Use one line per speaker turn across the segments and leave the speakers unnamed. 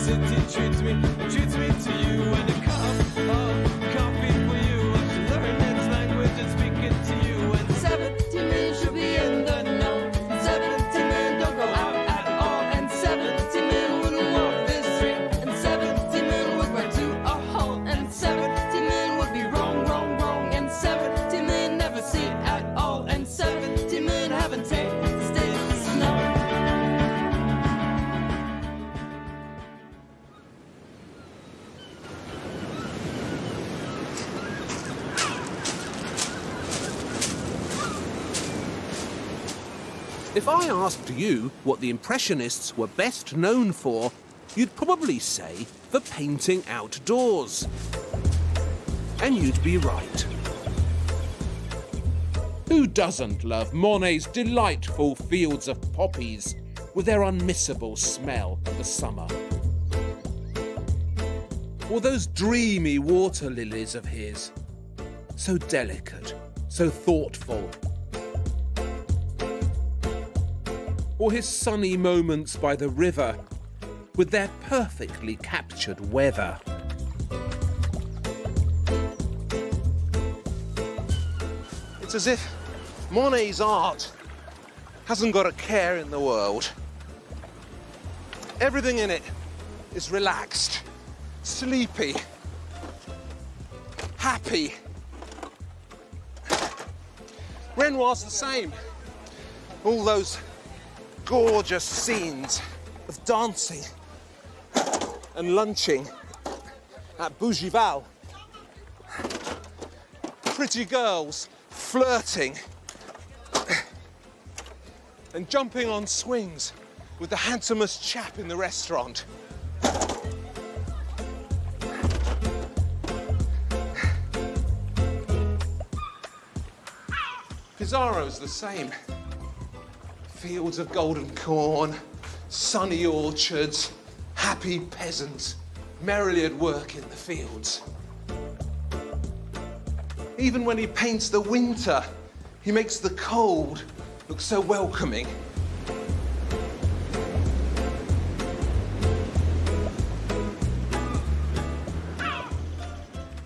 city treats me to you, and a cup of coffee for you. I should learn its language and speak it to you. And 70 men should be in the know. 70 men don't go out at all, and 70 men wouldn't walk this street, and 70 men would run to a hole, and 70 men would be wrong, wrong, wrong, and 70 men never see at all, and 70 men haven't tasted snow.
If I asked you what the Impressionists were best known for, you'd probably say for painting outdoors. And you'd be right. Who doesn't love Monet's delightful fields of poppies with their unmissable smell of the summer? Or those dreamy water lilies of his, so delicate, so thoughtful. Or his sunny moments by the river with their perfectly captured weather. It's as if Monet's art hasn't got a care in the world. Everything in it is relaxed, sleepy, happy. Renoir's the same. All those gorgeous scenes of dancing and lunching at Bougival. Pretty girls flirting and jumping on swings with the handsomest chap in the restaurant. Pizarro's the same. Fields of golden corn, sunny orchards, happy peasants, merrily at work in the fields. Even when he paints the winter, he makes the cold look so welcoming.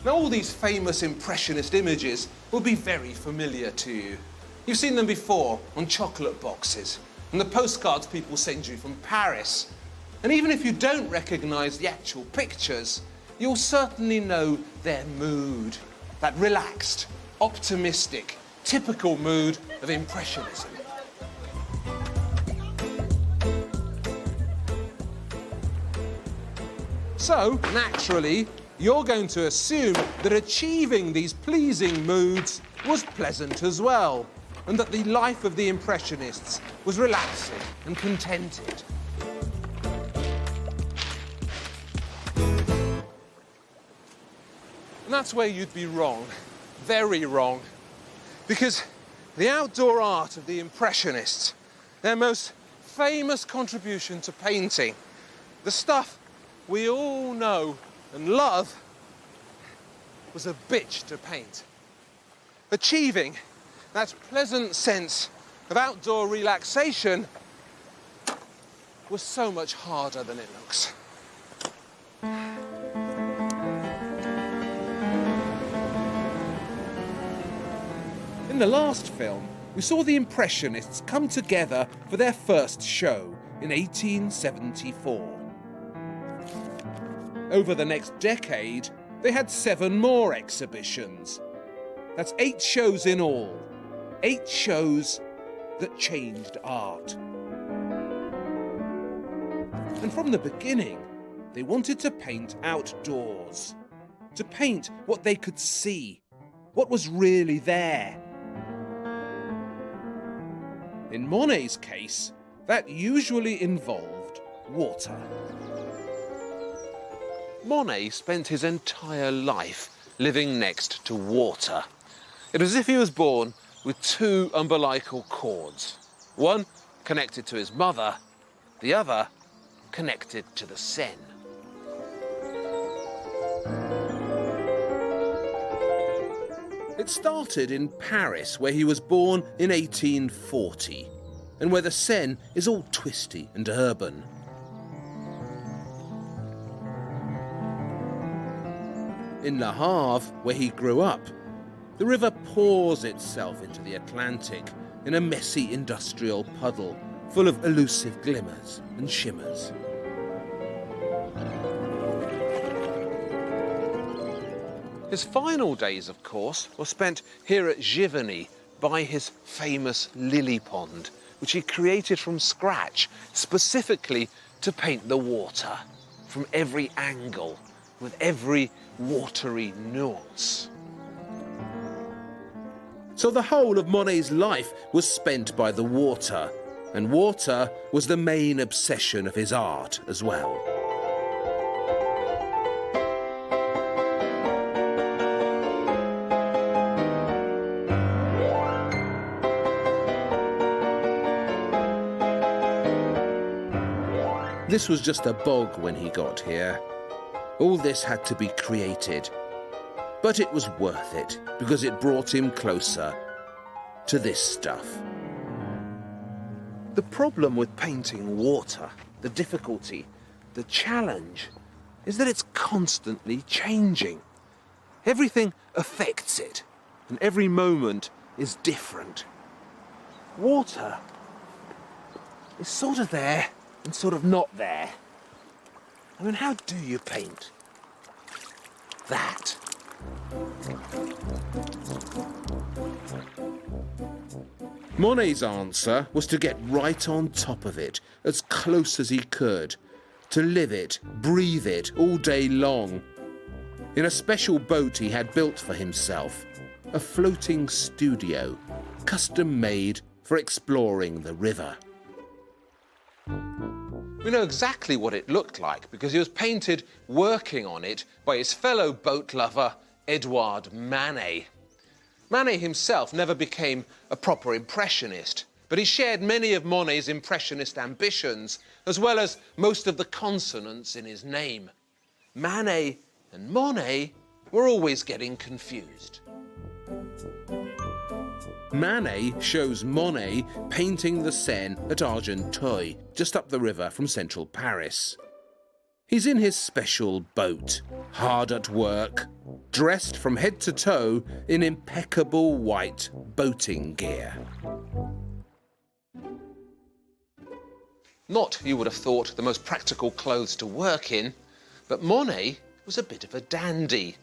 Now, all these famous Impressionist images will be very familiar to you. You've seen them before on chocolate boxes and the postcards people send you from Paris. And even if you don't recognise the actual pictures, you'll certainly know their mood. That relaxed, optimistic, typical mood of Impressionism. So, naturally, you're going to assume that achieving these pleasing moods was pleasant as well, and that the life of the Impressionists was relaxing and contented. And that's where you'd be wrong, very wrong, because the outdoor art of the Impressionists, their most famous contribution to painting, the stuff we all know and love, was a bitch to paint. Achieving that pleasant sense of outdoor relaxation was so much harder than it looks. In the last film, we saw the Impressionists come together for their first show in 1874. Over the next decade, they had 7 more exhibitions. That's 8 shows in all. 8 shows that changed art. And from the beginning, they wanted to paint outdoors. To paint what they could see, what was really there. In Monet's case, that usually involved water. Monet spent his entire life living next to water. It was as if he was born with 2 umbilical cords. One connected to his mother, the other connected to the Seine. It started in Paris, where he was born in 1840, and where the Seine is all twisty and urban. in Le Havre, where he grew up, the river pours itself into the Atlantic in a messy industrial puddle full of elusive glimmers and shimmers. His final days, of course, were spent here at Giverny by his famous lily pond, which he created from scratch, specifically to paint the water from every angle, with every watery nuance. So the whole of Monet's life was spent by the water, and water was the main obsession of his art as well. This was just a bog when he got here. All this had to be created. But it was worth it, because it brought him closer to this stuff. The problem with painting water, the difficulty, the challenge, is that it's constantly changing. Everything affects it, and every moment is different. Water is sort of there and sort of not there. I mean, how do you paint that? Monet's answer was to get right on top of it, as close as he could, to live it, breathe it all day long. In a special boat he had built for himself, a floating studio, custom made for exploring the river. We know exactly what it looked like because he was painted working on it by his fellow boat lover, Edouard Manet. Manet himself never became a proper impressionist, but he shared many of Monet's impressionist ambitions, as well as most of the consonants in his name. Manet and Monet were always getting confused. Manet shows Monet painting the Seine at Argenteuil, just up the river from central Paris. He's in his special boat, hard at work, dressed from head to toe in impeccable white boating gear. Not, you would have thought, the most practical clothes to work in, but Monet was a bit of a dandy.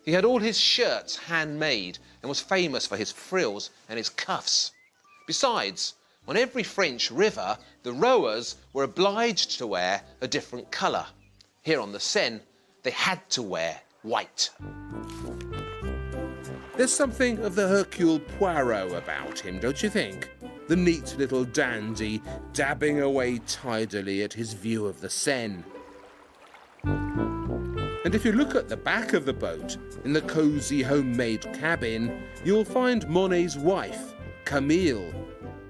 He had all his shirts handmade and was famous for his frills and his cuffs. Besides, on every French river, the rowers were obliged to wear a different colour. Here on the Seine, they had to wear white. There's something of the Hercule Poirot about him, don't you think? The neat little dandy dabbing away tidily at his view of the Seine. And if you look at the back of the boat, in the cosy homemade cabin, you'll find Monet's wife, Camille,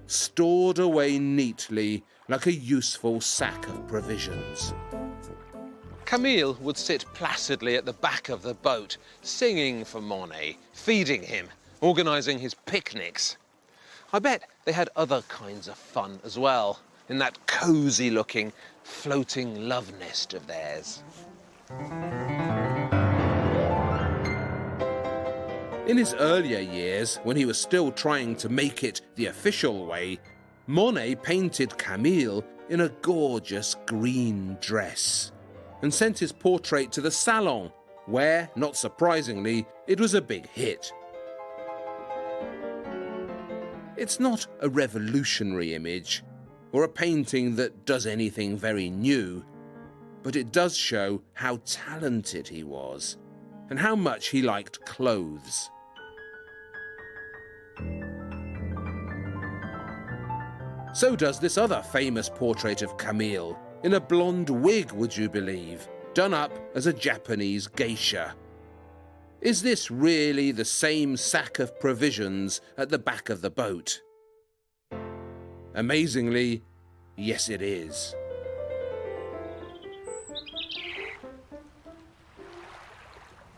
stored away neatly like a useful sack of provisions. Camille would sit placidly at the back of the boat, singing for Monet, feeding him, organising his picnics. I bet they had other kinds of fun as well, in that cosy-looking, floating love nest of theirs. In his earlier years, when he was still trying to make it the official way, Monet painted Camille in a gorgeous green dress and sent his portrait to the Salon, where, not surprisingly, it was a big hit. It's not a revolutionary image or a painting that does anything very new, but it does show how talented he was and how much he liked clothes. So does this other famous portrait of Camille, in a blonde wig, would you believe, done up as a Japanese geisha. Is this really the same sack of provisions at the back of the boat? Amazingly, yes it is.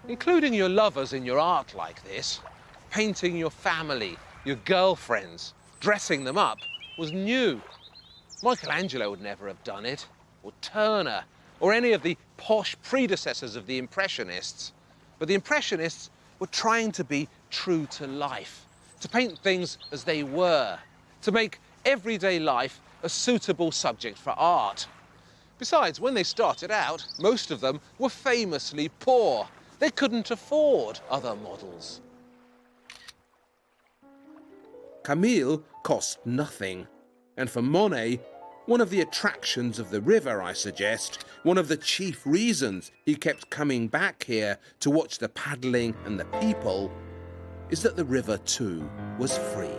Including your lovers in your art like this, painting your family, your girlfriends, dressing them up, was new. Michelangelo would never have done it, or Turner, or any of the posh predecessors of the Impressionists. But the Impressionists were trying to be true to life, to paint things as they were, to make everyday life a suitable subject for art. Besides, when they started out, most of them were famously poor. They couldn't afford other models. Camille cost nothing. And for Monet, one of the attractions of the river, I suggest, one of the chief reasons he kept coming back here to watch the paddling and the people, is that the river too was free.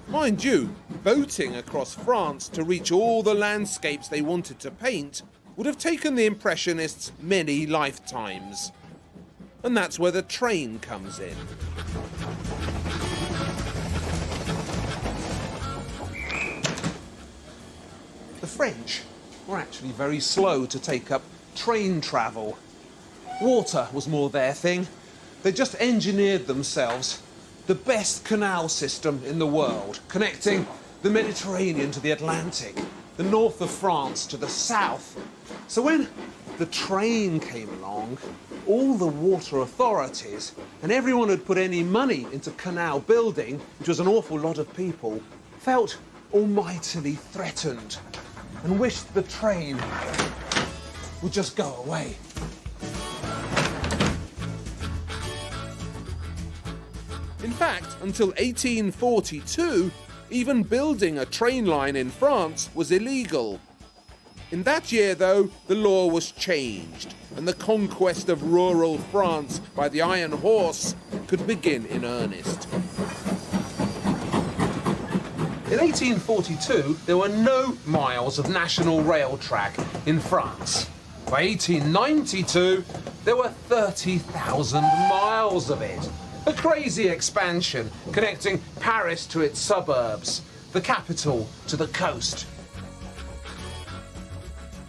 Mind you, boating across France to reach all the landscapes they wanted to paint would have taken the Impressionists many lifetimes. And that's where the train comes in. The French were actually very slow to take up train travel. Water was more their thing. They just engineered themselves the best canal system in the world, connecting the Mediterranean to the Atlantic, the north of France to the south. So when the train came along, all the water authorities and everyone who'd put any money into canal building, which was an awful lot of people, felt almightily threatened and wished the train would just go away. In fact, until 1842, even building a train line in France was illegal. In that year, though, the law was changed, and the conquest of rural France by the Iron Horse could begin in earnest. In 1842, there were no miles of national rail track in France. By 1892, there were 30,000 miles of it. A crazy expansion connecting Paris to its suburbs, the capital to the coast.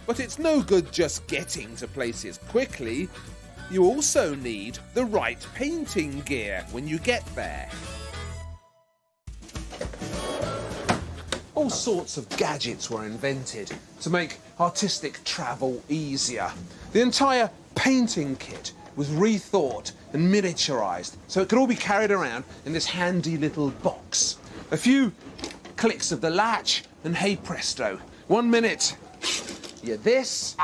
But it's no good just getting to places quickly. You also need the right painting gear when you get there. All sorts of gadgets were invented to make artistic travel easier. The entire painting kit was rethought and miniaturized so it could all be carried around in this handy little box. A few clicks of the latch and hey presto, 1 minute you're this,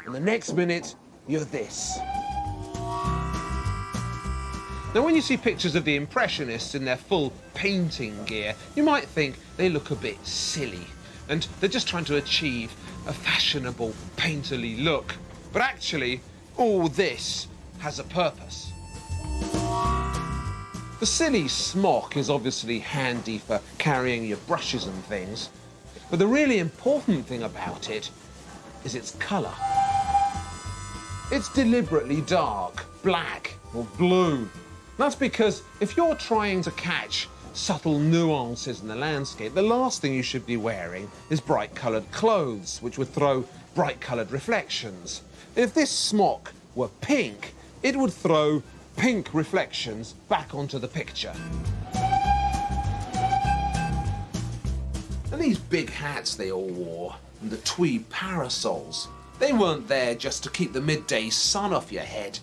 and the next minute you're this. Now when you see pictures of the Impressionists in their full painting gear, you might think they look a bit silly and they're just trying to achieve a fashionable painterly look. But actually, all this has a purpose. The silly smock is obviously handy for carrying your brushes and things, but the really important thing about it is its colour. It's deliberately dark, black or blue. That's because if you're trying to catch subtle nuances in the landscape, the last thing you should be wearing is bright coloured clothes, which would throw bright coloured reflections. If this smock were pink, it would throw pink reflections back onto the picture. And these big hats they all wore, and the tweed parasols, they weren't there just to keep the midday sun off your head.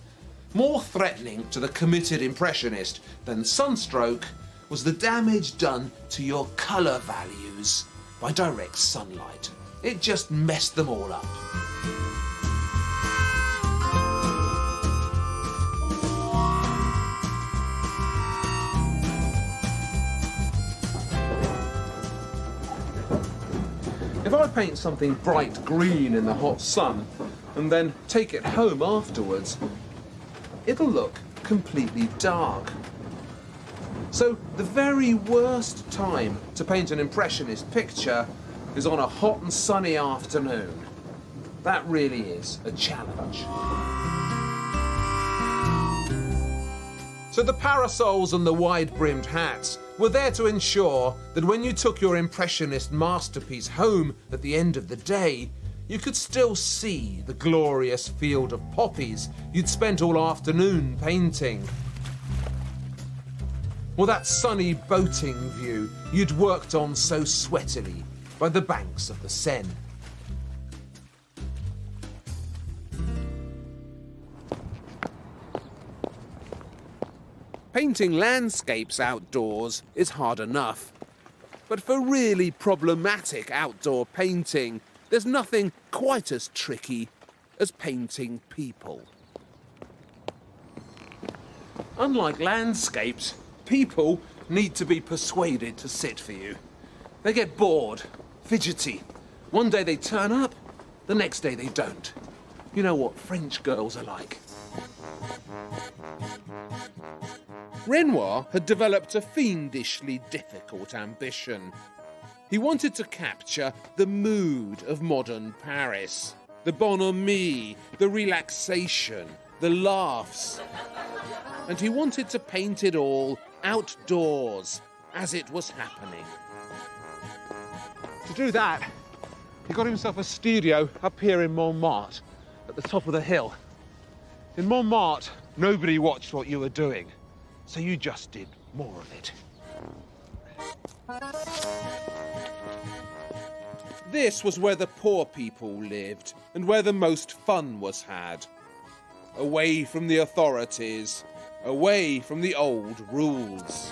More threatening to the committed Impressionist than sunstroke was the damage done to your colour values by direct sunlight. It just messed them all up. If I paint something bright green in the hot sun and then take it home afterwards, it'll look completely dark. So the very worst time to paint an Impressionist picture is on a hot and sunny afternoon. That really is a challenge. So the parasols and the wide-brimmed hats were there to ensure that when you took your Impressionist masterpiece home at the end of the day, you could still see the glorious field of poppies you'd spent all afternoon painting. Or that sunny boating view you'd worked on so sweatily by the banks of the Seine. Painting landscapes outdoors is hard enough. But for really problematic outdoor painting, there's nothing quite as tricky as painting people. Unlike landscapes, people need to be persuaded to sit for you. They get bored, fidgety. One day they turn up, the next day they don't. You know what French girls are like. Renoir had developed a fiendishly difficult ambition. He wanted to capture the mood of modern Paris, the bonhomie, the relaxation, the laughs. And he wanted to paint it all outdoors, as it was happening. To do that, he got himself a studio up here in Montmartre, at the top of the hill. In Montmartre, nobody watched what you were doing. So you just did more of it. This was where the poor people lived and where the most fun was had. Away from the authorities, away from the old rules.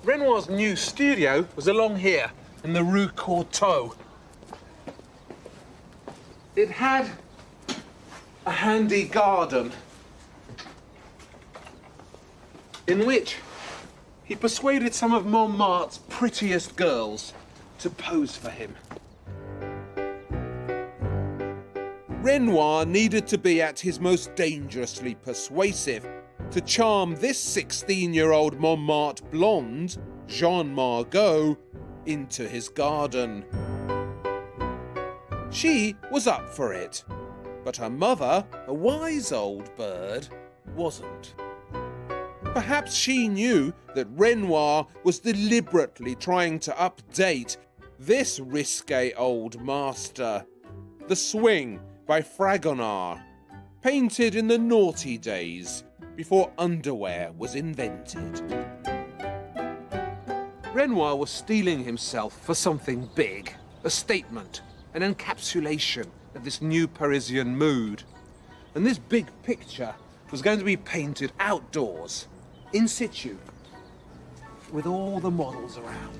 Renoir's new studio was along here in the Rue Courtauld. It had a handy garden in which he persuaded some of Montmartre's prettiest girls to pose for him. Renoir needed to be at his most dangerously persuasive to charm this 16-year-old Montmartre blonde, Jeanne Margot, into his garden. She was up for it, but her mother, a wise old bird, wasn't. Perhaps she knew that Renoir was deliberately trying to update this risque old master. The Swing by Fragonard, painted in the naughty days before underwear was invented. Renoir was steeling himself for something big, a statement, an encapsulation of this new Parisian mood. And this big picture was going to be painted outdoors, in situ, with all the models around.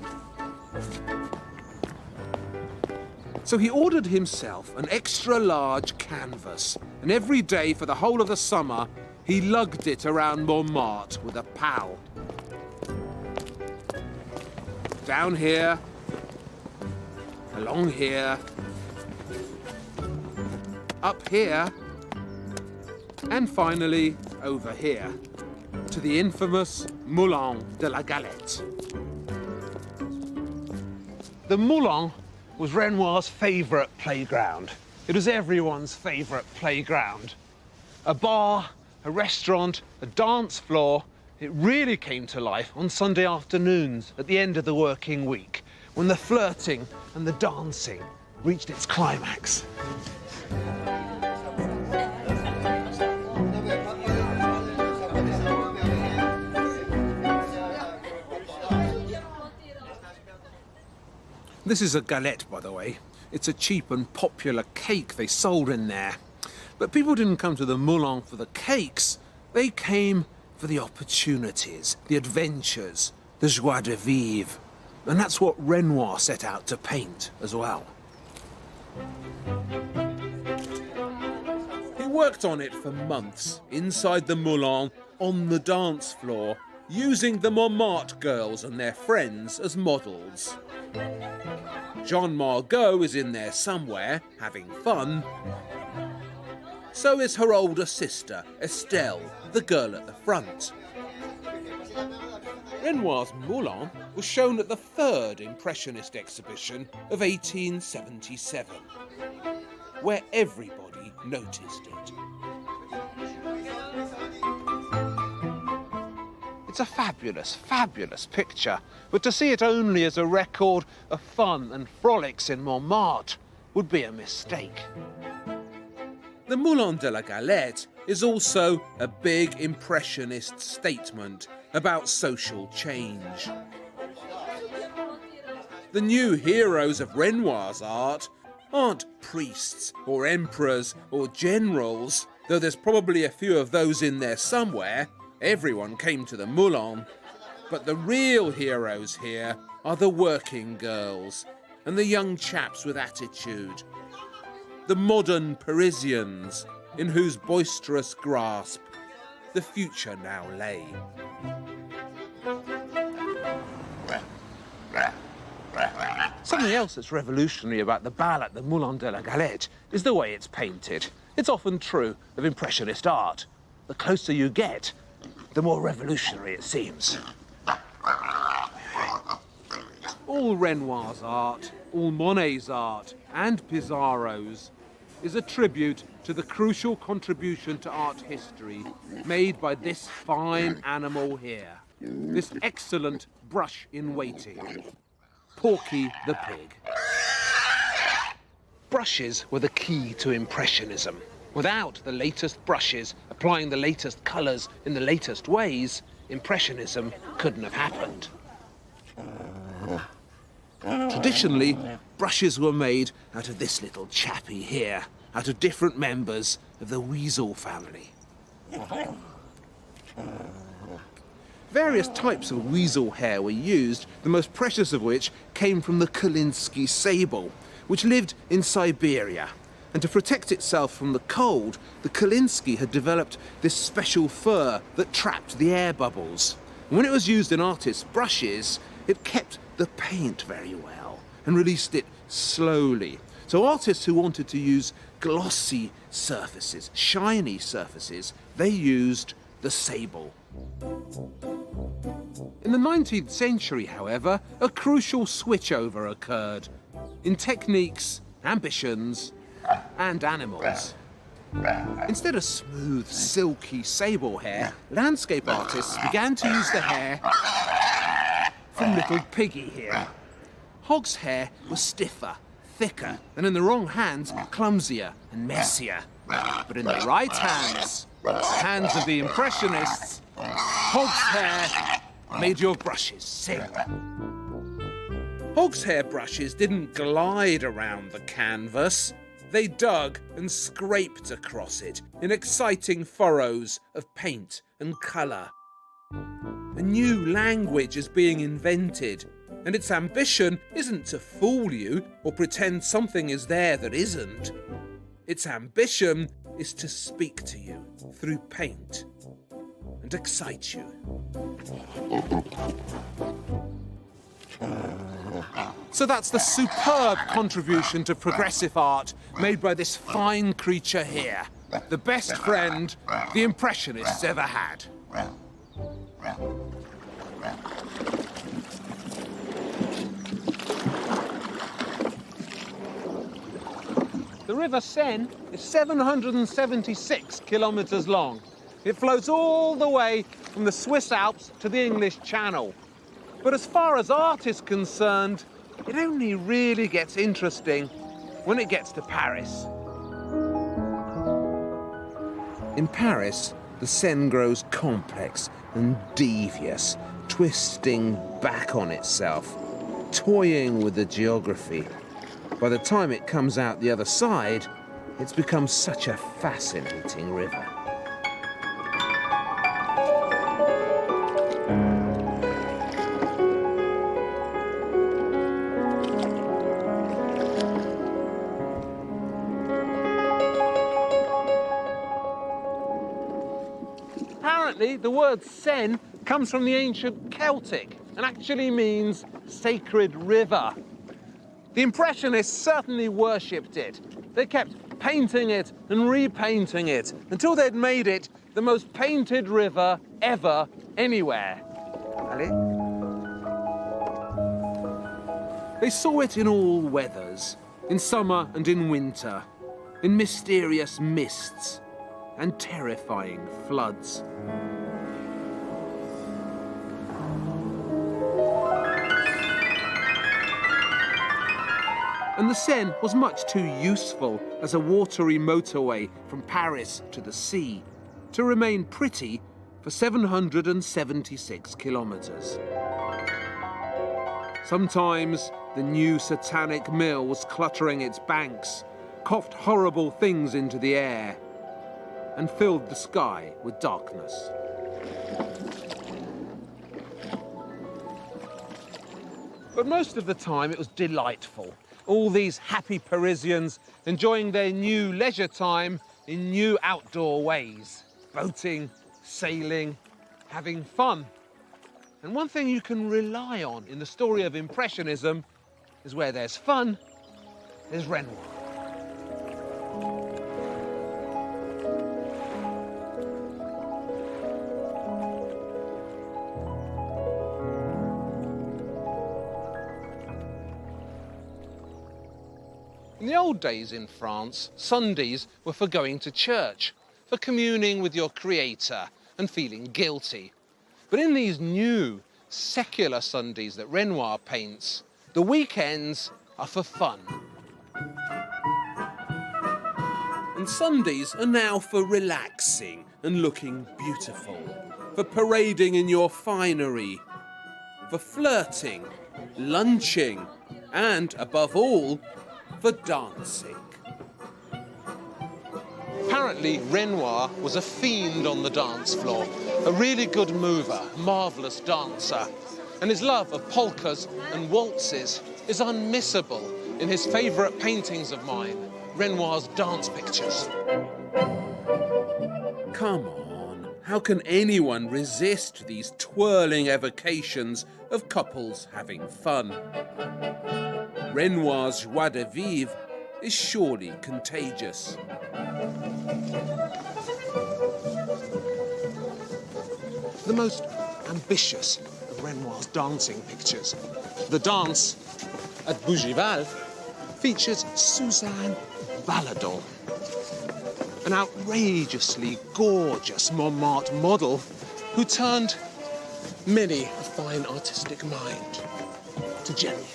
So he ordered himself an extra large canvas, and every day for the whole of the summer, he lugged it around Montmartre with a pal. Down here, along here, up here, and finally over here, to the infamous Moulin de la Galette. The Moulin was Renoir's favourite playground. It was everyone's favourite playground. A bar, a restaurant, a dance floor. It really came to life on Sunday afternoons at the end of the working week, when the flirting and the dancing reached its climax. This is a galette, by the way. It's a cheap and popular cake they sold in there. But people didn't come to the Moulin for the cakes. They came for the opportunities, the adventures, the joie de vivre. And that's what Renoir set out to paint as well. He worked on it for months, inside the Moulin, on the dance floor, using the Montmartre girls and their friends as models. Jeanne Margot is in there somewhere, having fun. So is her older sister, Estelle, the girl at the front. Renoir's Moulin was shown at the third Impressionist exhibition of 1877, where everybody noticed it. It's a fabulous, fabulous picture, but to see it only as a record of fun and frolics in Montmartre would be a mistake. The Moulin de la Galette is also a big impressionist statement about social change. The new heroes of Renoir's art aren't priests or emperors or generals, though there's probably a few of those in there somewhere. Everyone came to the Moulin. But the real heroes here are the working girls and the young chaps with attitude. The modern Parisians in whose boisterous grasp the future now lay. Something else that's revolutionary about the bal at the Moulin de la Galette is the way it's painted. It's often true of Impressionist art. The closer you get, the more revolutionary it seems. All Renoir's art, all Monet's art, and Pissarro's is a tribute to the crucial contribution to art history made by this fine animal here, this excellent brush in waiting, Porky the pig. Brushes were the key to Impressionism. Without the latest brushes applying the latest colours in the latest ways, Impressionism couldn't have happened. Traditionally, brushes were made out of this little chappie here, out of different members of the weasel family. Various types of weasel hair were used, the most precious of which came from the Kolinsky sable, which lived in Siberia. And to protect itself from the cold, the Kolinsky had developed this special fur that trapped the air bubbles. And when it was used in artists' brushes, it kept the paint very well and released it slowly. So artists who wanted to use glossy surfaces, shiny surfaces, they used the sable. In the 19th century, however, a crucial switchover occurred in techniques, ambitions, and animals. Instead of smooth, silky sable hair, landscape artists began to use the hair from little Piggy here. Hog's hair was stiffer, thicker, and in the wrong hands, clumsier and messier. But in the right hands, the hands of the Impressionists, Hog's hair made your brushes sing. Hog's hair brushes didn't glide around the canvas. They dug and scraped across it in exciting furrows of paint and colour. A new language is being invented, and its ambition isn't to fool you or pretend something is there that isn't. Its ambition is to speak to you through paint and excite you. So that's the superb contribution to progressive art made by this fine creature here, the best friend the Impressionists ever had. The River Seine is 776 kilometres long. It flows all the way from the Swiss Alps to the English Channel. But as far as art is concerned, it only really gets interesting when it gets to Paris. In Paris, the Seine grows complex and devious, twisting back on itself, toying with the geography. By the time it comes out the other side, it's become such a fascinating river. Apparently, the word Seine comes from the ancient Celtic and actually means sacred river. The Impressionists certainly worshipped it. They kept painting it and repainting it until they'd made it the most painted river ever, anywhere. Allez. They saw it in all weathers, in summer and in winter, in mysterious mists and terrifying floods. and the Seine was much too useful as a watery motorway from Paris to the sea to remain pretty for 776 kilometres. Sometimes the new satanic mill was cluttering its banks, coughed horrible things into the air, and filled the sky with darkness. But most of the time it was delightful. All these happy Parisians enjoying their new leisure time in new outdoor ways. Boating, sailing, having fun. And one thing you can rely on in the story of Impressionism is where there's fun, there's Renoir. In the old days in France, Sundays were for going to church, for communing with your creator and feeling guilty. But in these new, secular Sundays that Renoir paints, the weekends are for fun. And Sundays are now for relaxing and looking beautiful, for parading in your finery, for flirting, lunching, and, above all, for dancing. Apparently, Renoir was a fiend on the dance floor, a really good mover, marvellous dancer, and his love of polkas and waltzes is unmissable in his favourite paintings of mine, Renoir's dance pictures. Come on, how can anyone resist these twirling evocations of couples having fun? Renoir's joie de vivre is surely contagious. The most ambitious of Renoir's dancing pictures, the dance at Bougival, features Suzanne Valadon, an outrageously gorgeous Montmartre model who turned many a fine artistic mind to jelly.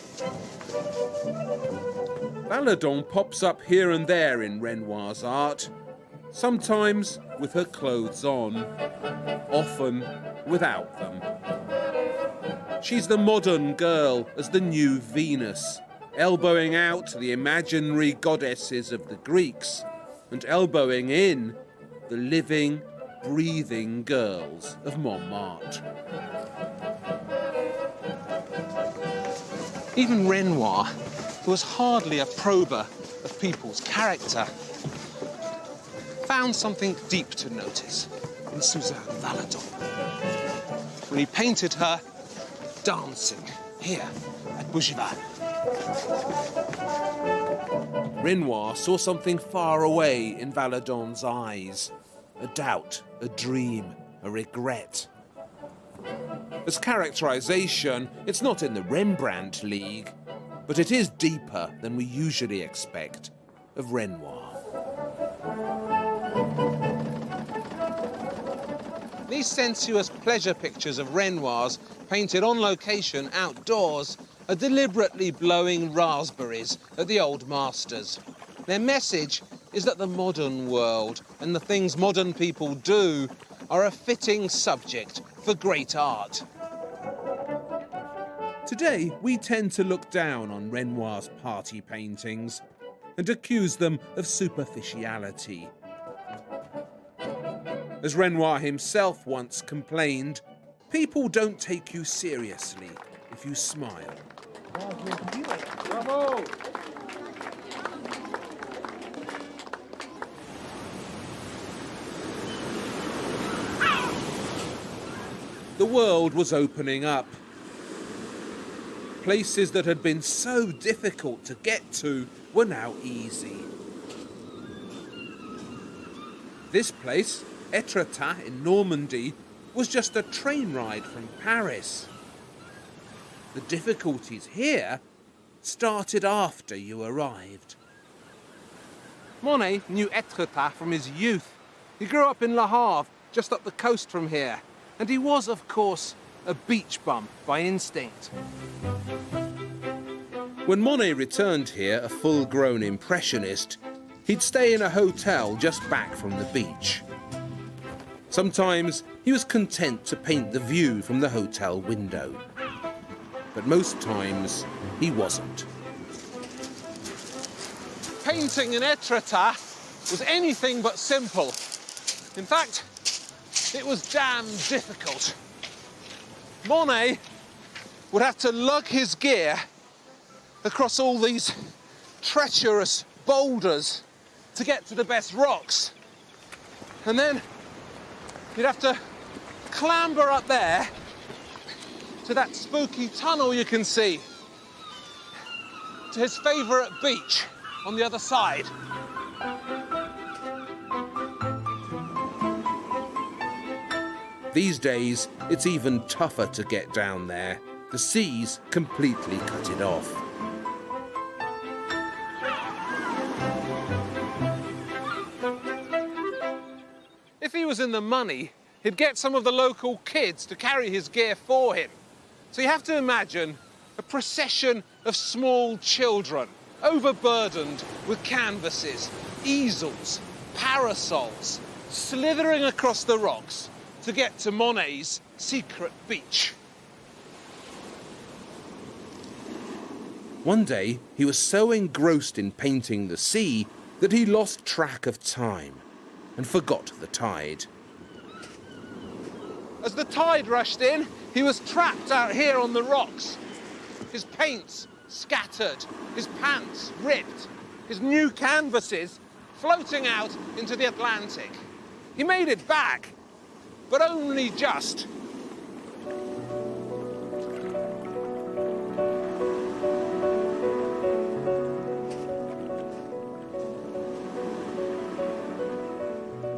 Valadon pops up here and there in Renoir's art, sometimes with her clothes on, often without them. She's the modern girl as the new Venus, elbowing out the imaginary goddesses of the Greeks and elbowing in the living, breathing girls of Montmartre. Even Renoir, who was hardly a prober of people's character, found something deep to notice in Suzanne Valadon when he painted her dancing here at Bougival. Renoir saw something far away in Valadon's eyes, a doubt, a dream, a regret. As characterization, it's not in the Rembrandt league, but it is deeper than we usually expect of Renoir. These sensuous pleasure pictures of Renoir's, painted on location outdoors, are deliberately blowing raspberries at the old masters. Their message is that the modern world and the things modern people do are a fitting subject for great art. Today, we tend to look down on Renoir's party paintings and accuse them of superficiality. As Renoir himself once complained, people don't take you seriously if you smile. Bravo! The world was opening up. Places that had been so difficult to get to were now easy. This place, Étretat in Normandy, was just a train ride from Paris. The difficulties here started after you arrived. Monet knew Étretat from his youth. He grew up in Le Havre, just up the coast from here, and he was, of course, a beach bum by instinct. When Monet returned here a full-grown impressionist, he'd stay in a hotel just back from the beach. Sometimes he was content to paint the view from the hotel window. But most times he wasn't. Painting in Étretat was anything but simple. In fact, it was damn difficult. Monet would have to lug his gear across all these treacherous boulders to get to the best rocks. And then you'd have to clamber up there to that spooky tunnel you can see, to his favourite beach on the other side. These days, it's even tougher to get down there. The sea's completely cut it off. If he was in the money, he'd get some of the local kids to carry his gear for him. So you have to imagine a procession of small children, overburdened with canvases, easels, parasols, slithering across the rocks to get to Monet's secret beach. One day, he was so engrossed in painting the sea that he lost track of time and forgot the tide. As the tide rushed in, he was trapped out here on the rocks. His paints scattered, his pants ripped, his new canvases floating out into the Atlantic. He made it back, but only just.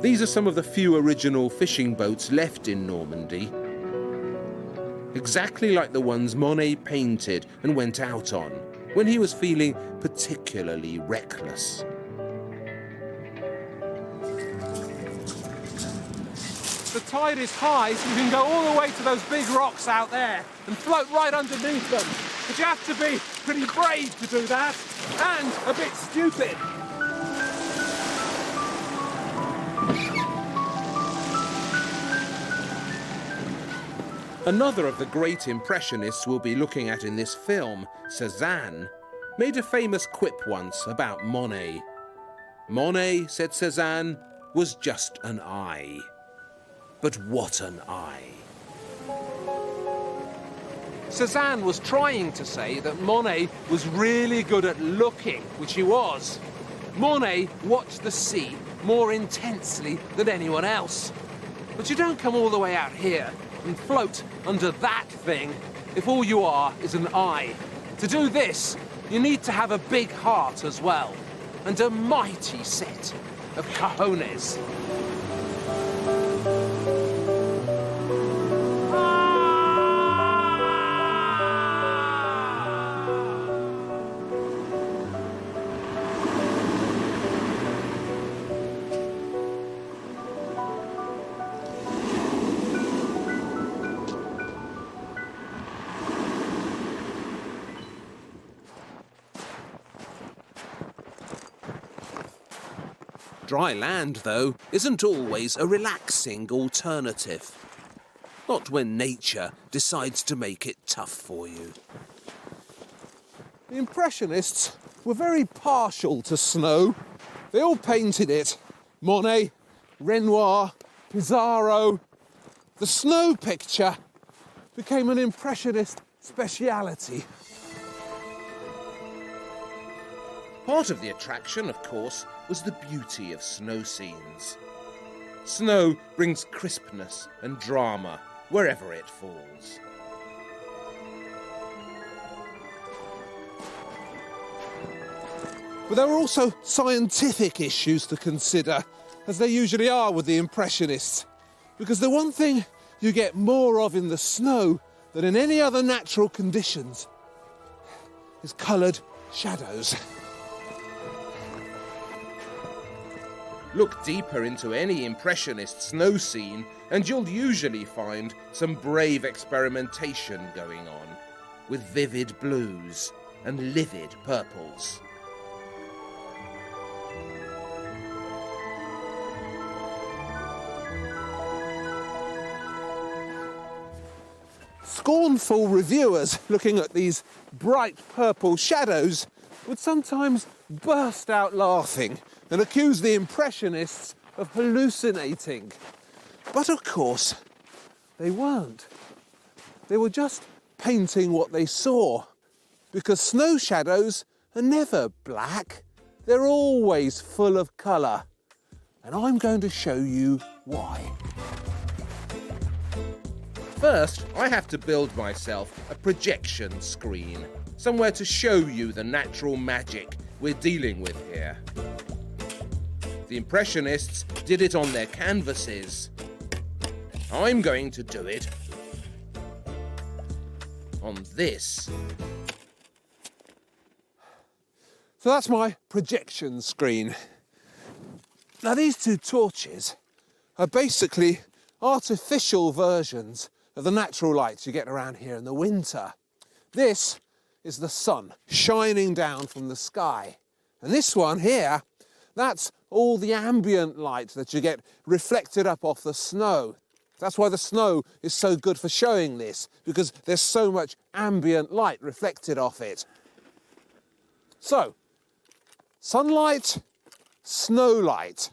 These are some of the few original fishing boats left in Normandy. Exactly like the ones Monet painted and went out on when he was feeling particularly reckless. The tide is high, so you can go all the way to those big rocks out there and float right underneath them. But you have to be pretty brave to do that, and a bit stupid. Another of the great impressionists we'll be looking at in this film, Cézanne, made a famous quip once about Monet. Monet, said Cézanne, was just an eye. But what an eye. Cézanne was trying to say that Monet was really good at looking, which he was. Monet watched the sea more intensely than anyone else. But you don't come all the way out here and float under that thing if all you are is an eye. To do this, you need to have a big heart as well, and a mighty set of cojones. Dry land, though, isn't always a relaxing alternative. Not when nature decides to make it tough for you. The Impressionists were very partial to snow. They all painted it. Monet, Renoir, Pissarro. The snow picture became an Impressionist speciality. Part of the attraction, of course, was the beauty of snow scenes. Snow brings crispness and drama wherever it falls. But there were also scientific issues to consider, as there usually are with the Impressionists, because the one thing you get more of in the snow than in any other natural conditions is coloured shadows. Look deeper into any Impressionist snow scene and you'll usually find some brave experimentation going on, with vivid blues,
and livid purples.
Scornful reviewers looking at these bright purple shadows would sometimes burst out laughing and accuse the Impressionists of hallucinating. But of course, they weren't. They were just painting what they saw, because snow shadows are never black. They're always full of colour. And I'm going to show you why.
First, I have to build myself a projection screen, somewhere to show you the natural magic we're dealing with here. The Impressionists did it on their canvases. I'm going to do it on this.
So that's my projection screen. Now these two torches are basically artificial versions of the natural lights you get around here in the winter. This is the sun shining down from the sky. And this one here, that's all the ambient light that you get reflected up off the snow. That's why the snow is so good for showing this, because there's so much ambient light reflected off it. So, sunlight, snow light.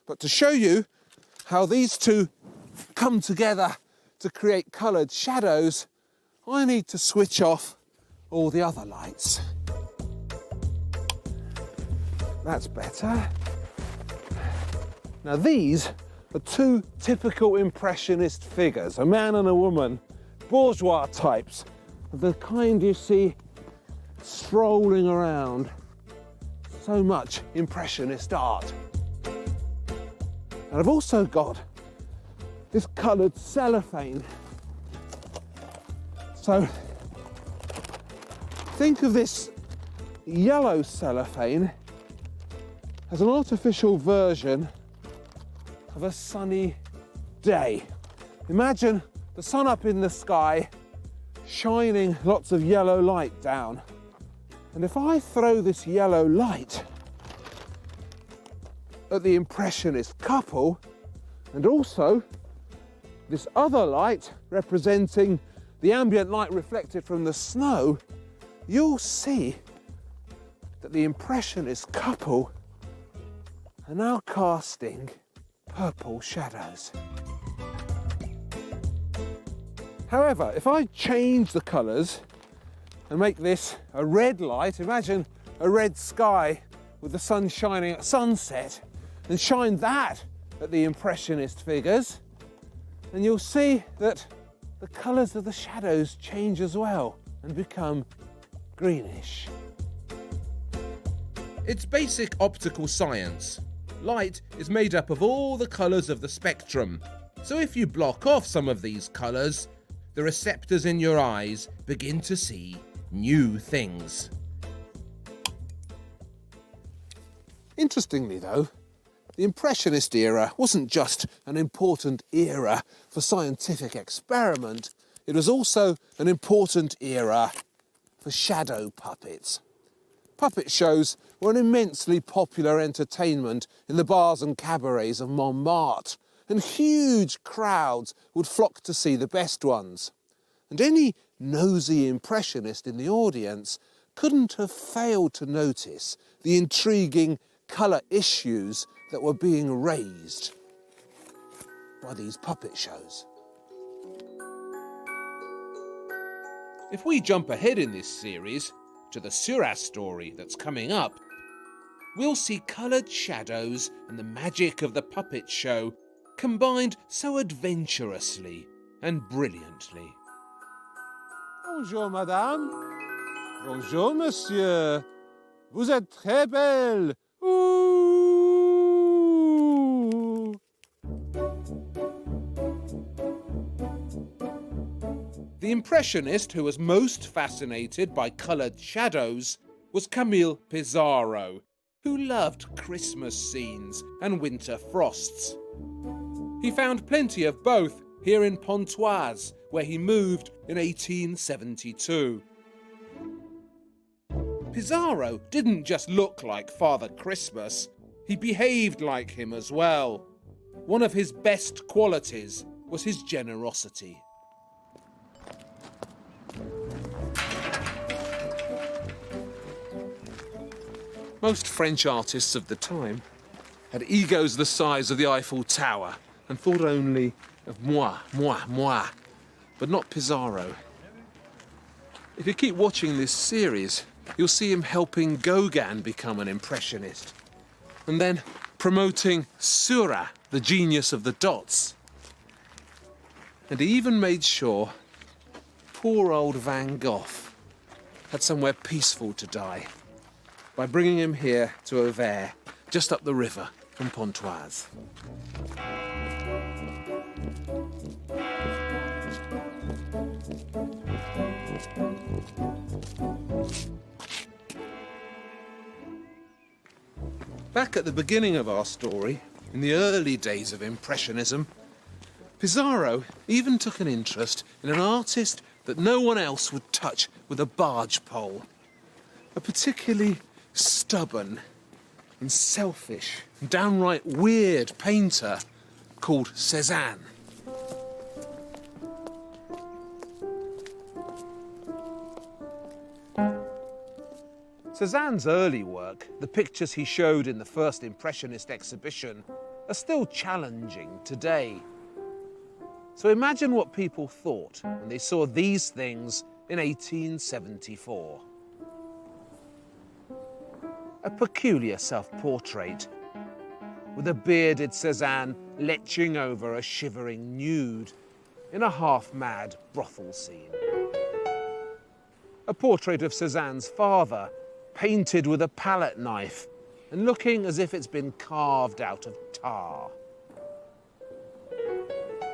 But to show you how these two come together to create coloured shadows, I need to switch off all the other lights. That's better. Now these are two typical Impressionist figures, a man and a woman, bourgeois types, the kind you see strolling around so much Impressionist art. And I've also got this coloured cellophane. So think of this yellow cellophane as an artificial version of a sunny day. Imagine the sun up in the sky, shining lots of yellow light down. And if I throw this yellow light at the Impressionist couple, and also this other light representing the ambient light reflected from the snow, you'll see that the Impressionist couple are now casting purple shadows. However, if I change the colours and make this a red light, imagine a red sky with the sun shining at sunset, and shine that at the Impressionist figures, and you'll see that the colours of the shadows change as well and become greenish.
It's basic optical science. Light is made up of all the colours of the spectrum. So if you block off some of these colours, the receptors in your eyes begin to see new things.
Interestingly though, the Impressionist era wasn't just an important era for scientific experiment, it was also an important era for shadow puppets. Puppet shows were an immensely popular entertainment in the bars and cabarets of Montmartre, and huge crowds would flock to see the best ones. And any nosy Impressionist in the audience couldn't have failed to notice the intriguing colour issues that were being raised by these puppet shows.
If we jump ahead in this series to the Seurat story that's coming up, we'll see coloured shadows and the magic of the puppet show combined so adventurously and brilliantly.
Bonjour madame. Bonjour monsieur. Vous êtes très belle. Ooh.
The Impressionist who was most fascinated by coloured shadows was Camille Pissarro, who loved Christmas scenes and winter frosts. He found plenty of both here in Pontoise, where he moved in 1872. Pizarro didn't just look like Father Christmas, he behaved like him as well. One of his best qualities was his generosity.
Most French artists of the time had egos the size of the Eiffel Tower and thought only of moi, but not Pizarro. If you keep watching this series, you'll see him helping Gauguin become an impressionist, and then promoting Seurat, the genius of the dots. And he even made sure poor old Van Gogh had somewhere peaceful to die by bringing him here to Auvers, just up the river from Pontoise. Back at the beginning of our story, in the early days of Impressionism, Pizarro even took an interest in an artist that no one else would touch with a barge pole. A particularly stubborn and selfish and downright weird painter called Cézanne. Cézanne's early work, the pictures he showed in the first Impressionist exhibition, are still challenging today. So imagine what people thought when they saw these things in 1874. A peculiar self-portrait, with a bearded Cézanne leching over a shivering nude in a half-mad brothel scene. A portrait of Cézanne's father, painted with a palette knife and looking as if it's been carved out of tar.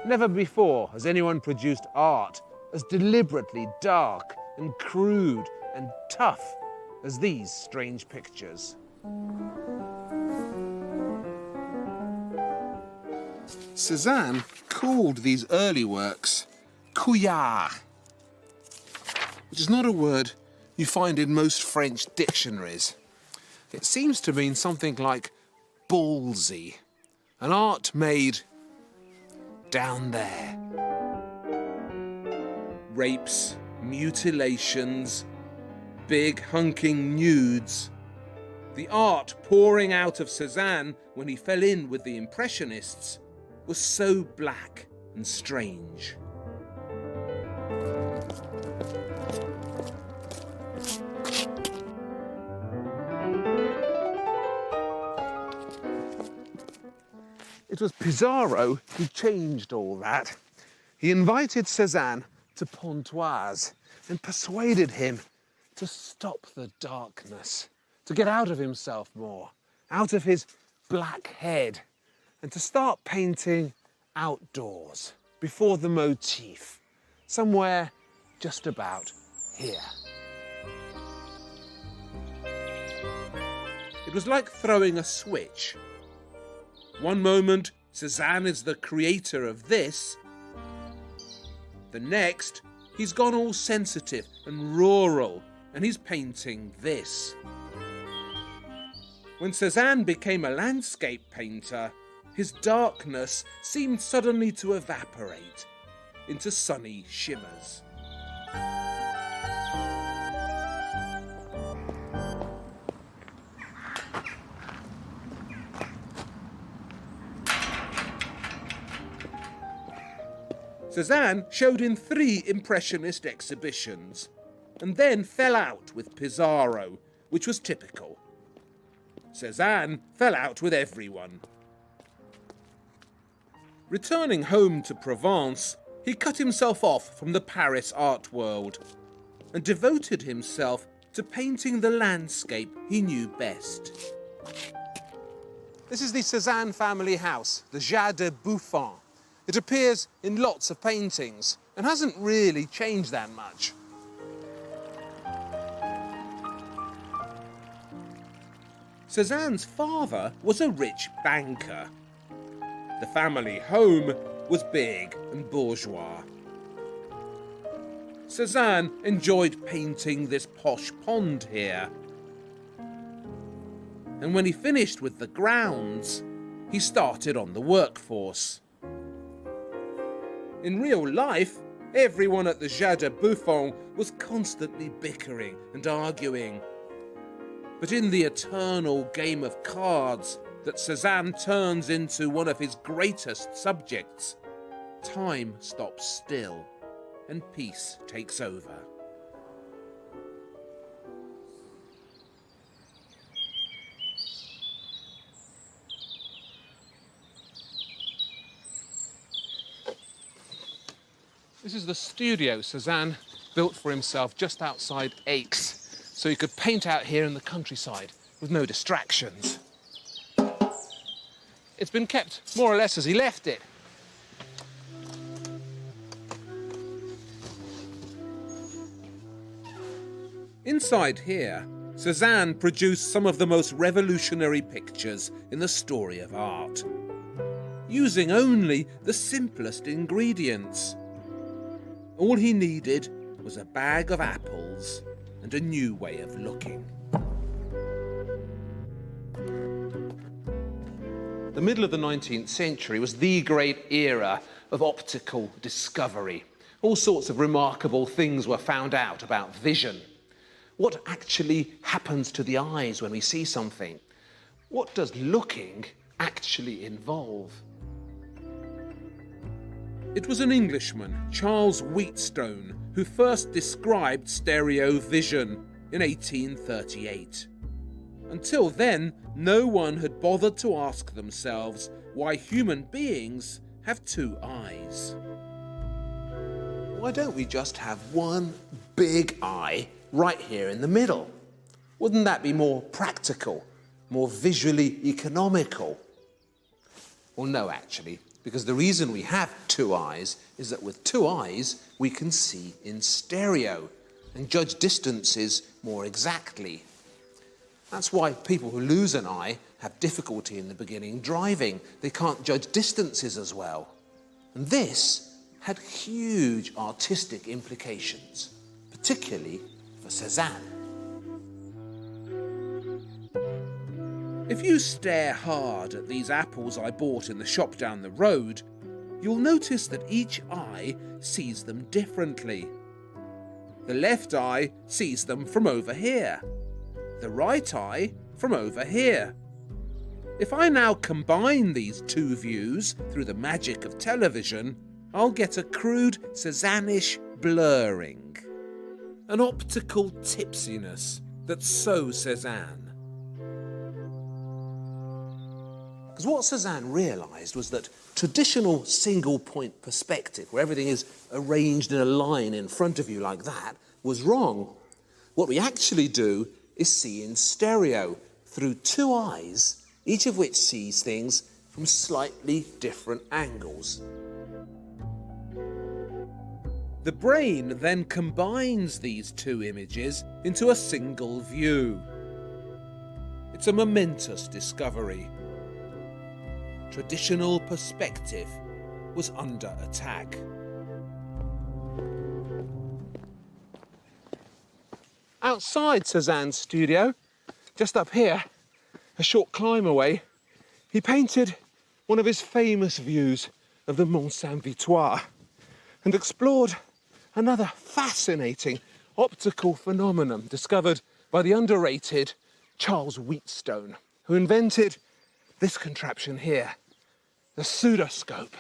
Never before has anyone produced art as deliberately dark and crude and tough as these strange pictures. Cézanne called these early works couillard, which is not a word you find in most French dictionaries. It seems to mean something like ballsy, an art made down there. Rapes, mutilations, big hunking nudes. The art pouring out of Cézanne when he fell in with the Impressionists was so black and strange. It was Pizarro who changed all that. He invited Cézanne to Pontoise and persuaded him to stop the darkness, to get out of himself more, out of his black head, and to start painting outdoors, before the motif, somewhere just about here. It was like throwing a switch. One moment, Cézanne is the creator of this. The next, he's gone all sensitive and rural, and he's painting this. When Cézanne became a landscape painter, his darkness seemed suddenly to evaporate into sunny shimmers. Cézanne showed in 3 Impressionist exhibitions, and then fell out with Pizarro, which was typical. Cézanne fell out with everyone. Returning home to Provence, he cut himself off from the Paris art world and devoted himself to painting the landscape he knew best. This is the Cézanne family house, the Jardin de Buffon. It appears in lots of paintings and hasn't really changed that much. Cézanne's father was a rich banker. The family home was big and bourgeois. Cézanne enjoyed painting this posh pond here,
and when he finished with the grounds, he started on the workforce. In real life, everyone at the Jardin Buffon was constantly bickering and arguing. But in the eternal game of cards that Cézanne turns into one of his greatest subjects, time stops still and peace takes over.
This is the studio Cézanne built for himself just outside Aix, so he could paint out here in the countryside with no distractions. It's been kept more or less as he left it.
Inside here, Cézanne produced some of the most revolutionary pictures in the story of art, using only the simplest ingredients. All he needed was a bag of apples and a new way of looking.
The middle of the 19th century was the great era of optical discovery. All sorts of remarkable things were found out about vision. What actually happens to the eyes when we see something? What does looking actually involve?
It was an Englishman, Charles Wheatstone, who first described stereo vision in 1838. Until then, no one had bothered to ask themselves why human beings have two eyes.
Why don't we just have one big eye right here in the middle? Wouldn't that be more practical, more visually economical? Well, no, actually, because the reason we have two eyes is that with two eyes we can see in stereo and judge distances more exactly. That's why people who lose an eye have difficulty in the beginning driving. They can't judge distances as well. And this had huge artistic implications, particularly for Cézanne.
If you stare hard at these apples I bought in the shop down the road, you'll notice that each eye sees them differently. The left eye sees them from over here, the right eye from over here. If I now combine these two views through the magic of television, I'll get a crude Cézanne-ish blurring, an optical tipsiness that's so Cézanne.
Because what Cézanne realised was that traditional single-point perspective, where everything is arranged in a line in front of you like that, was wrong. What we actually do is see in stereo, through two eyes, each of which sees things from slightly different angles.
The brain then combines these two images into a single view. It's a momentous discovery. Traditional perspective was under attack.
Outside Cézanne's studio, just up here, a short climb away, he painted one of his famous views of the Mont Saint-Victoire and explored another fascinating optical phenomenon discovered by the underrated Charles Wheatstone, who invented this contraption here, the pseudoscope.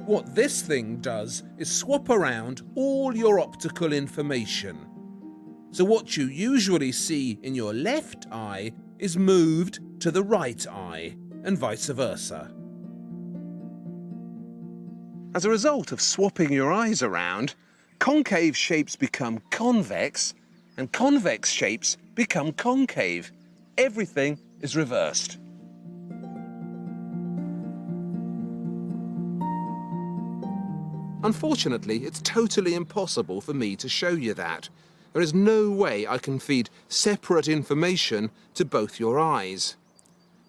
What this thing does is swap around all your optical information. So what you usually see in your left eye is moved to the right eye, and vice versa.
As a result of swapping your eyes around, concave shapes become convex, and convex shapes become concave. Everything is reversed. Unfortunately, it's totally impossible for me to show you that. There is no way I can feed separate information to both your eyes.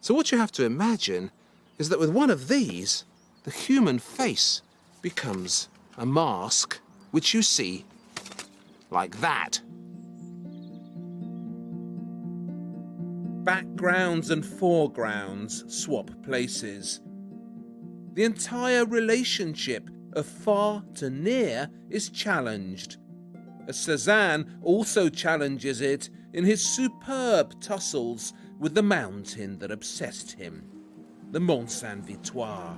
So what you have to imagine is that with one of these, the human face becomes a mask which you see like that.
backgrounds and foregrounds swap places. The entire relationship of far to near is challenged, as Cézanne also challenges it in his superb tussles with the mountain that obsessed him, the Mont Saint-Victoire.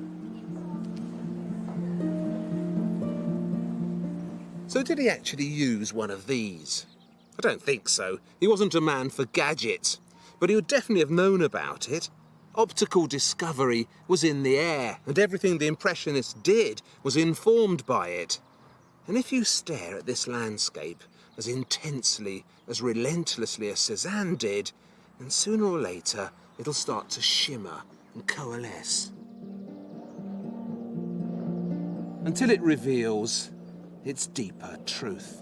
So did he actually use one of these? I don't think so. He wasn't a man for gadgets, but he would definitely have known about it. Optical discovery was in the air, and everything the Impressionists did was informed by it. And if you stare at this landscape as intensely, as relentlessly as Cézanne did, then sooner or later it'll start to shimmer and coalesce. Until it reveals its deeper truth.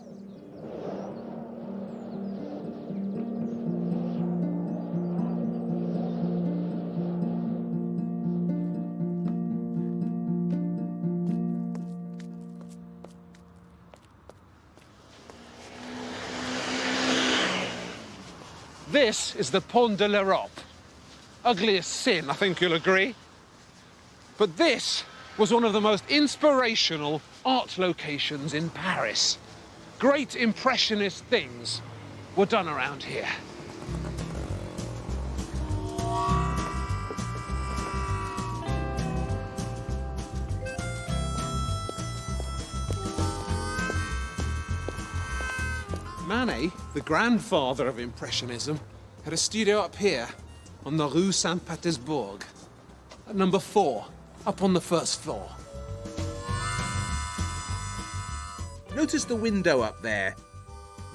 This is the Pont de l'Europe. Ugly as sin, I think you'll agree. But this was one of the most inspirational art locations in Paris. Great Impressionist things were done around here. Manet, the grandfather of Impressionism, had a studio up here on the Rue Saint-Pétersbourg, at number 4, up on the first floor.
Notice the window up there.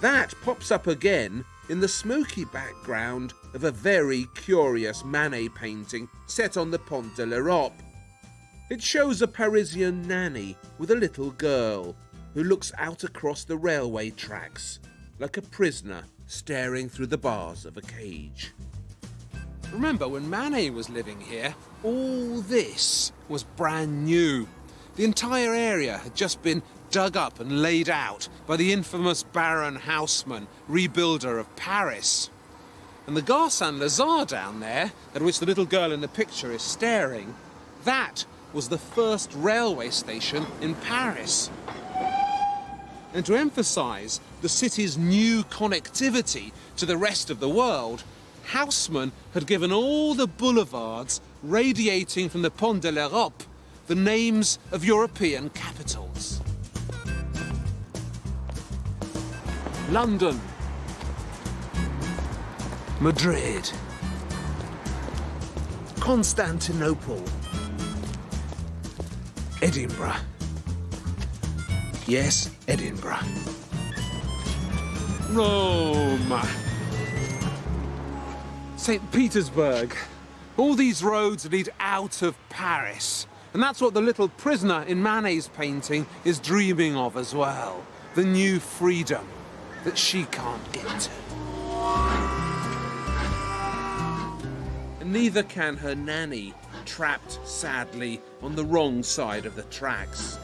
That pops up again in the smoky background of a very curious Manet painting set on the Pont de l'Europe. It shows a Parisian nanny with a little girl who looks out across the railway tracks like a prisoner staring through the bars of a cage.
Remember, when Manet was living here, all this was brand new. The entire area had just been dug up and laid out by the infamous Baron Haussmann, rebuilder of Paris. And the Gare Saint-Lazare down there, at which the little girl in the picture is staring, that was the first railway station in Paris. And to emphasise the city's new connectivity to the rest of the world, Haussmann had given all the boulevards radiating from the Pont de l'Europe the names of European capitals. London, Madrid, Constantinople, Edinburgh. Yes, Edinburgh. Rome. St. Petersburg. All these roads lead out of Paris. And that's what the little prisoner in Manet's painting is dreaming of as well. The new freedom that she can't get to.
And neither can her nanny, trapped sadly on the wrong side of the tracks.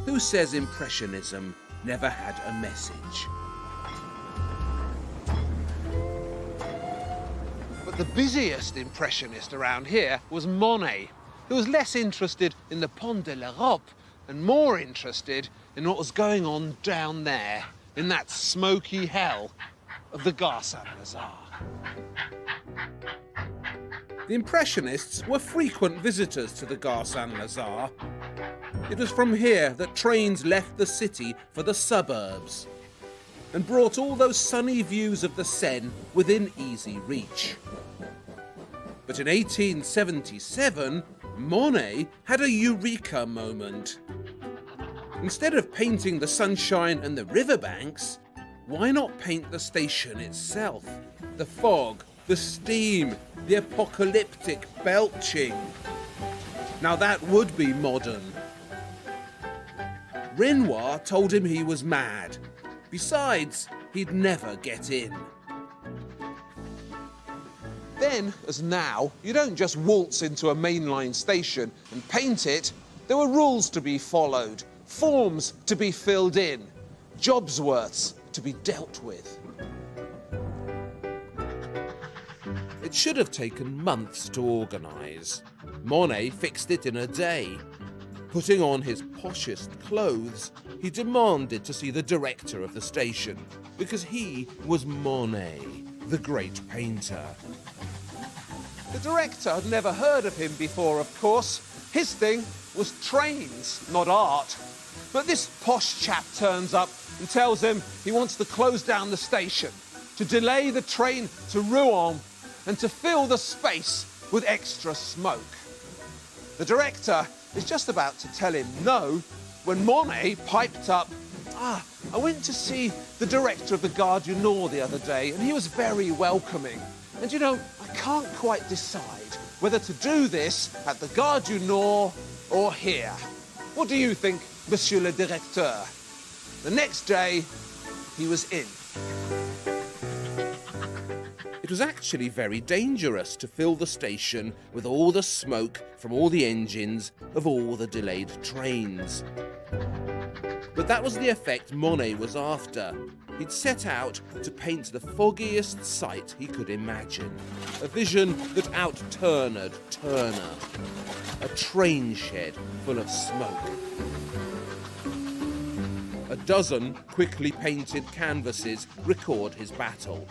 Who says Impressionism never had a message?
But the busiest Impressionist around here was Monet, who was less interested in the Pont de l'Europe and more interested in what was going on down there, in that smoky hell of the Gare Saint-Lazare.
The Impressionists were frequent visitors to the Gare Saint-Lazare. It was from here that trains left the city for the suburbs and brought all those sunny views of the Seine within easy reach. But in 1877, Monet had a eureka moment. Instead of painting the sunshine and the riverbanks, why not paint the station itself? The fog, the steam, the apocalyptic belching. Now that would be modern. Renoir told him he was mad. Besides, he'd never get in.
Then, as now, you don't just waltz into a mainline station and paint it. There were rules to be followed, forms to be filled in, jobs worths to be dealt with.
It should have taken months to organise. Monet fixed it in a day. Putting on his poshest clothes, he demanded to see the director of the station, because he was Monet, the great painter.
The director had never heard of him before, of course. His thing was trains, not art. But this posh chap turns up and tells him he wants to close down the station, to delay the train to Rouen, and to fill the space with extra smoke. The director is just about to tell him no when Monet piped up, I went to see the director of the Gare du Nord the other day and he was very welcoming. And you know, I can't quite decide whether to do this at the Gare du Nord or here. What do you think, Monsieur le Directeur? The next day, he was in.
It was actually very dangerous to fill the station with all the smoke from all the engines of all the delayed trains. But that was the effect Monet was after. He'd set out to paint the foggiest sight he could imagine. A vision that out-Turned Turner. A train shed full of smoke. A dozen quickly painted canvases record his battle.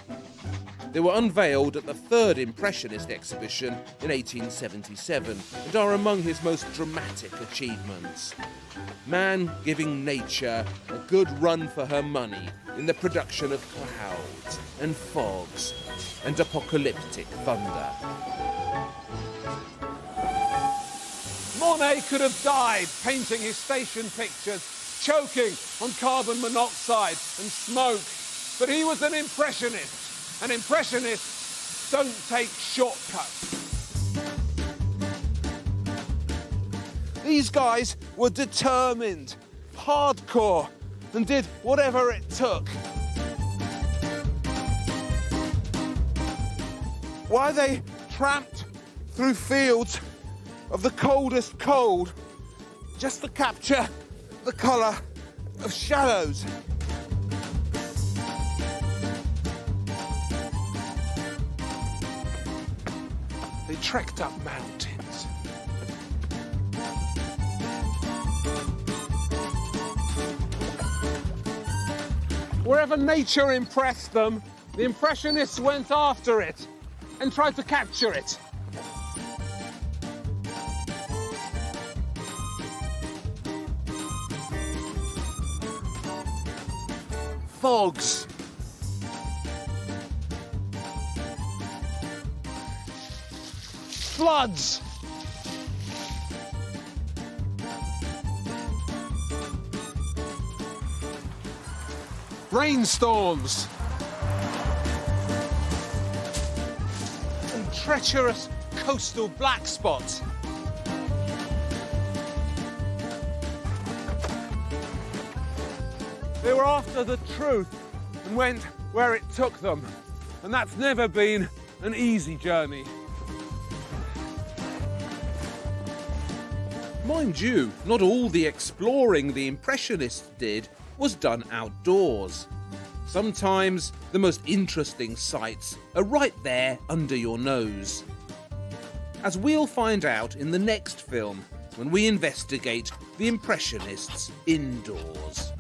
They were unveiled at the third Impressionist exhibition in 1877 and are among his most dramatic achievements. Man giving nature a good run for her money in the production of clouds and fogs and apocalyptic thunder.
Monet could have died painting his station pictures, choking on carbon monoxide and smoke. But he was an Impressionist. And Impressionists don't take shortcuts. These guys were determined, hardcore, and did whatever it took. Why they tramped through fields of the coldest cold, just to capture the colour of shadows. They trekked up mountains. Wherever nature impressed them, the Impressionists went after it and tried to capture it. Fogs. Floods. Rainstorms. And treacherous coastal black spots. They were after the truth and went where it took them. And that's never been an easy journey.
Mind you, not all the exploring the Impressionists did was done outdoors. Sometimes the most interesting sights are right there under your nose. As we'll find out in the next film when we investigate the Impressionists indoors.